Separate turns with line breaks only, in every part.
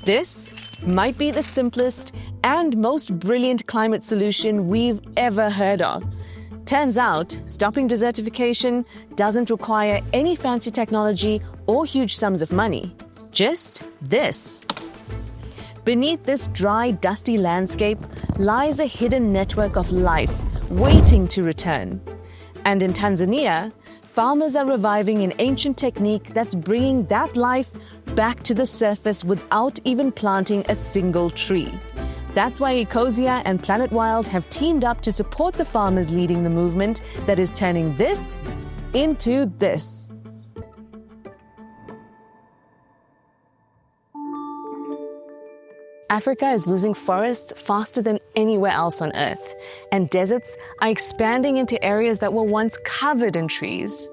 This might be the simplest and most brilliant climate solution we've ever heard of. Turns out, stopping desertification doesn't require any fancy technology or huge sums of money. Just this. Beneath this dry, dusty landscape lies a hidden network of life waiting to return. And in Tanzania, farmers are reviving an ancient technique that's bringing that life back to the surface without even planting a single tree. That's why Ecosia and Planet Wild have teamed up to support the farmers leading the movement that is turning this into this. Africa is losing forests faster than anywhere else on Earth, and deserts are expanding into areas that were once covered in trees.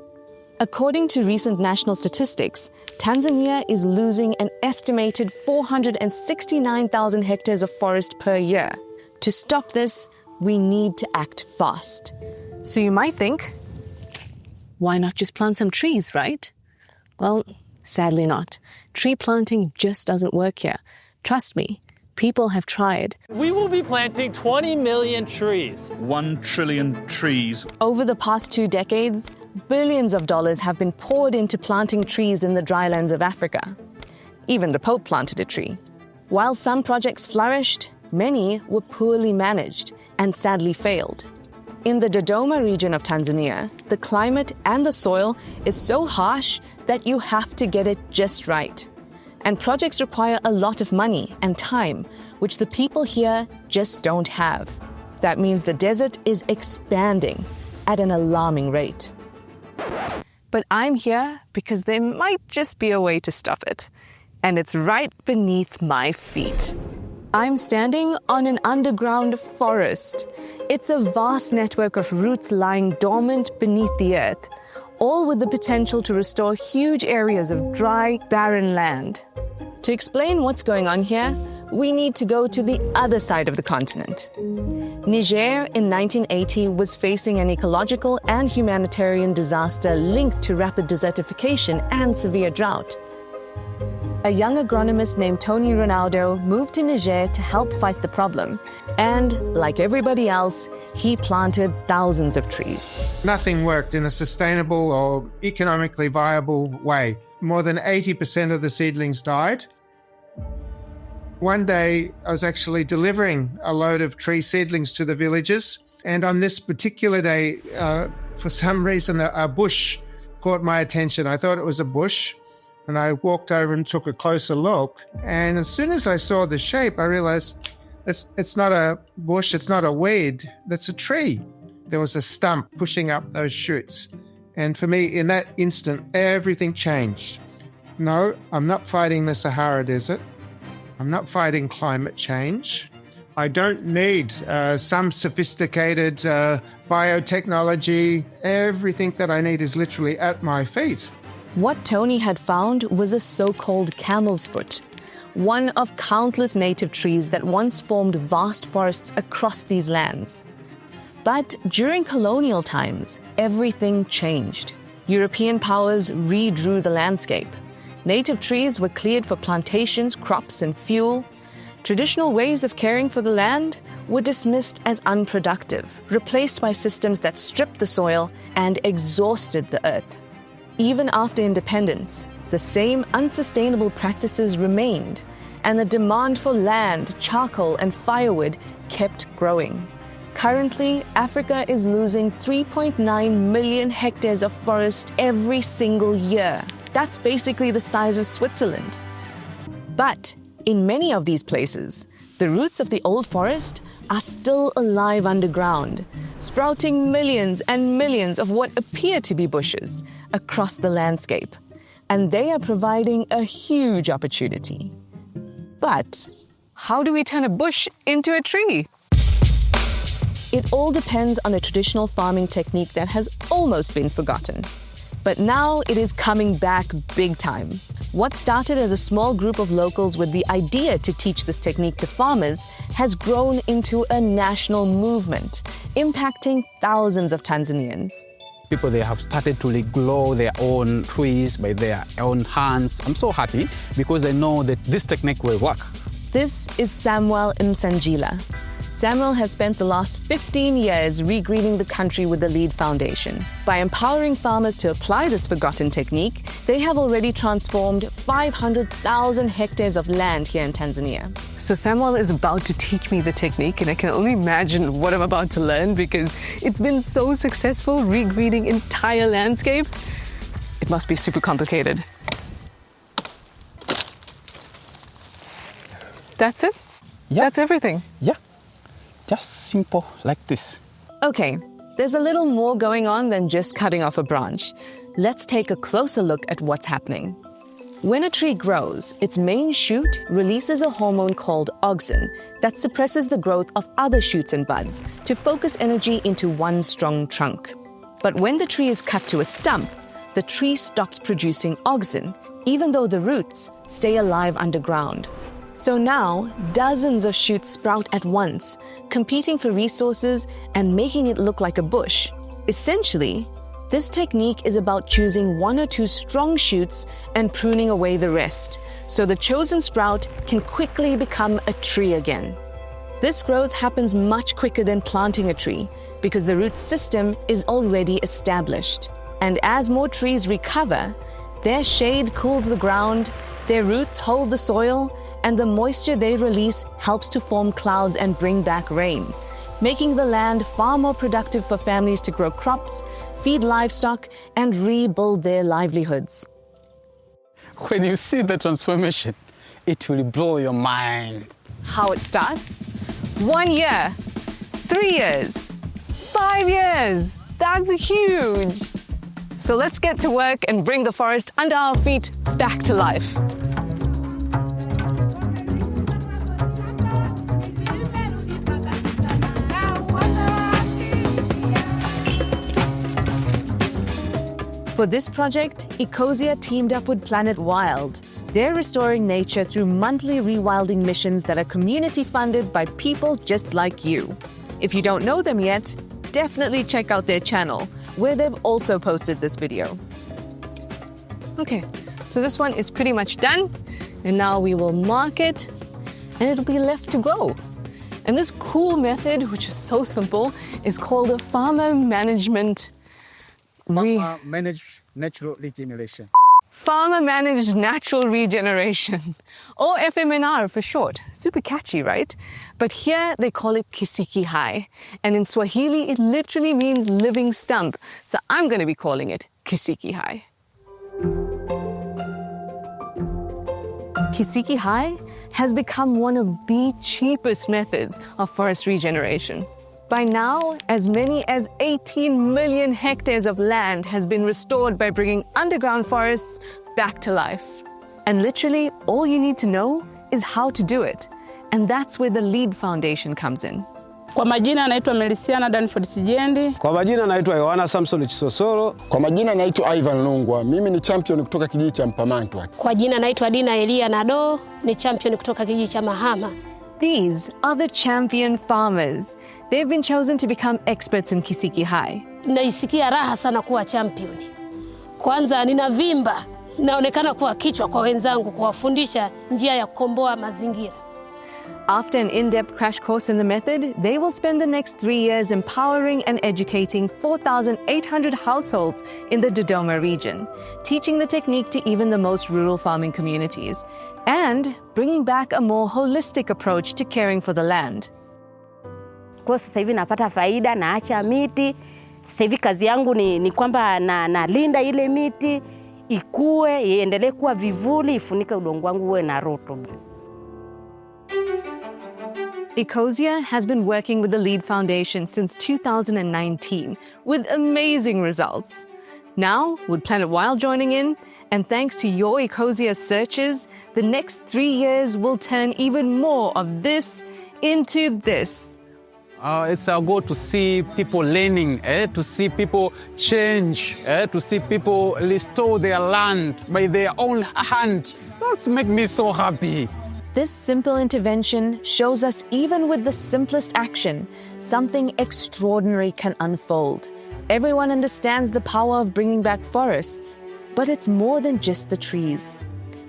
According to recent national statistics, Tanzania is losing an estimated 469,000 hectares of forest per year. To stop this, we need to act fast. So you might think, why not just plant some trees, right? Well, sadly not. Tree planting just doesn't work here. Trust me. People have tried.
We will be planting 20 million trees.
1 trillion trees.
Over the past 2 decades, billions of dollars have been poured into planting trees in the drylands of Africa. Even the Pope planted a tree. While some projects flourished, many were poorly managed and sadly failed. In the Dodoma region of Tanzania, the climate and the soil is so harsh that you have to get it just right. And projects require a lot of money and time, which the people here just don't have. That means the desert is expanding at an alarming rate. But I'm here because there might just be a way to stop it. And it's right beneath my feet. I'm standing on an underground forest. It's a vast network of roots lying dormant beneath the earth, all with the potential to restore huge areas of dry, barren land. To explain what's going on here, we need to go to the other side of the continent. Niger in 1980 was facing an ecological and humanitarian disaster linked to rapid desertification and severe drought. A young agronomist named Tony Ronaldo moved to Niger to help fight the problem. And, like everybody else, he planted thousands of trees.
Nothing worked in a sustainable or economically viable way. More than 80% of the seedlings died. One day, I was actually delivering a load of tree seedlings to the villagers. And on this particular day, for some reason, a bush caught my attention. I thought it was a bush. And I walked over and took a closer look. And as soon as I saw the shape, I realized it's not a bush, it's not a weed, that's a tree. There was a stump pushing up those shoots. And for me, in that instant, everything changed. No, I'm not fighting the Sahara Desert. I'm not fighting climate change. I don't need some sophisticated biotechnology. Everything that I need is literally at my feet.
What Tony had found was a so-called camel's foot, one of countless native trees that once formed vast forests across these lands. But during colonial times, everything changed. European powers redrew the landscape. Native trees were cleared for plantations, crops, and fuel. Traditional ways of caring for the land were dismissed as unproductive, replaced by systems that stripped the soil and exhausted the earth. Even after independence, the same unsustainable practices remained, and the demand for land, charcoal, and firewood kept growing. Currently, Africa is losing 3.9 million hectares of forest every single year. That's basically the size of Switzerland. But in many of these places, the roots of the old forest are still alive underground, sprouting millions and millions of what appear to be bushes across the landscape. And they are providing a huge opportunity. But how do we turn a bush into a tree? It all depends on a traditional farming technique that has almost been forgotten. But now it is coming back big time. What started as a small group of locals with the idea to teach this technique to farmers has grown into a national movement, impacting thousands of Tanzanians.
People, they have started to regrow their own trees by their own hands. I'm so happy because I know that this technique will work.
This is Samuel Msanjila. Samuel has spent the last 15 years regreening the country with the LEAD Foundation. By empowering farmers to apply this forgotten technique, they have already transformed 500,000 hectares of land here in Tanzania. So Samuel is about to teach me the technique, and I can only imagine what I'm about to learn because it's been so successful regreening entire landscapes. It must be super complicated. That's it?
Yeah.
That's everything?
Yeah, just simple like this.
Okay, there's a little more going on than just cutting off a branch. Let's take a closer look at what's happening. When a tree grows, its main shoot releases a hormone called auxin that suppresses the growth of other shoots and buds to focus energy into one strong trunk. But when the tree is cut to a stump, the tree stops producing auxin, even though the roots stay alive underground. So now, dozens of shoots sprout at once, competing for resources and making it look like a bush. Essentially, this technique is about choosing one or two strong shoots and pruning away the rest, so the chosen sprout can quickly become a tree again. This growth happens much quicker than planting a tree because the root system is already established. And as more trees recover, their shade cools the ground, their roots hold the soil, and the moisture they release helps to form clouds and bring back rain, making the land far more productive for families to grow crops, feed livestock, and rebuild their livelihoods.
When you see the transformation, it will blow your mind.
How it starts? 1 year, 3 years, 5 years. That's huge. So let's get to work and bring the forest under our feet back to life. For this project, Ecosia teamed up with Planet Wild. They're restoring nature through monthly rewilding missions that are community funded by people just like you. If you don't know them yet, definitely check out their channel, where they've also posted this video. Okay, so this one is pretty much done, and now we will mark it, and it'll be left to grow. And this cool method, which is so simple, is called a Farmer Managed
Natural Regeneration.
Farmer Managed Natural Regeneration, or FMNR for short. Super catchy, right? But here they call it kisiki hai, and in Swahili it literally means living stump. So I'm going to be calling it kisiki hai. Kisiki hai has become one of the cheapest methods of forest regeneration. By now, as many as 18 million hectares of land has been restored by bringing underground forests back to life. And literally, all you need to know is how to do it. And that's where the LEAD Foundation comes in.
Kwa majina naitwa Melisiana Danford Sijendi.
Kwa majina naitwa Yohana Samson Chisosoro. Kwa majina naitwa Ivan Lungwa. Mimi ni champion kutoka kijiji cha Mpamantwa.
Kwa jina naitwa Dina Elia Nado, ni champion kutoka kijiji cha Mahama.
These are the champion farmers. They've been chosen to become experts in kisiki hai.
Naisikia raha sana kuwa champion. Kwanza ninavimba, naonekana kuwa kichwa kwa wenzangu kuwafundisha njia ya kukomboa mazingira.
After an in-depth crash course in the method, they will spend the next 3 years empowering and educating 4,800 households in the Dodoma region, teaching the technique to even the most rural farming communities, and bringing back a more holistic approach to caring for the land.
Kwa sasa hivi napata faida, naacha miti. Sasa hivi kazi yangu ni kwamba nalinda ile miti, ikue, iendelee kuwa vivuli, ifunike udongo wangu uwe na rutuba.
Ecosia has been working with the LEAD Foundation since 2019 with amazing results. Now, with Planet Wild joining in, and thanks to your Ecosia searches, the next 3 years will turn even more of this into this.
It's our goal to see people learning, to see people change, to see people restore their land by their own hand. That's make me so happy.
This simple intervention shows us even with the simplest action, something extraordinary can unfold. Everyone understands the power of bringing back forests, but it's more than just the trees.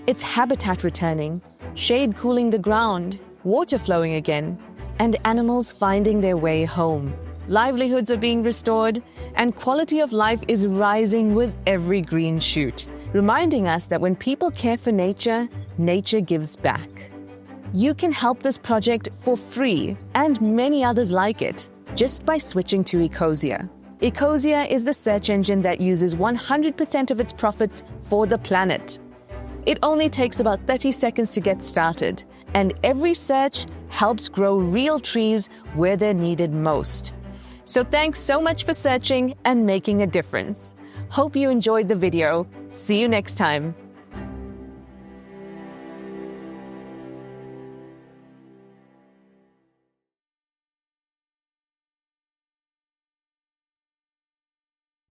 It's habitat returning, shade cooling the ground, water flowing again, and animals finding their way home. Livelihoods are being restored, and quality of life is rising with every green shoot, reminding us that when people care for nature, nature gives back. You can help this project for free and many others like it just by switching to Ecosia. Ecosia is the search engine that uses 100% of its profits for the planet. It only takes about 30 seconds to get started, and every search helps grow real trees where they're needed most. So thanks so much for searching and making a difference. Hope you enjoyed the video. See you next time.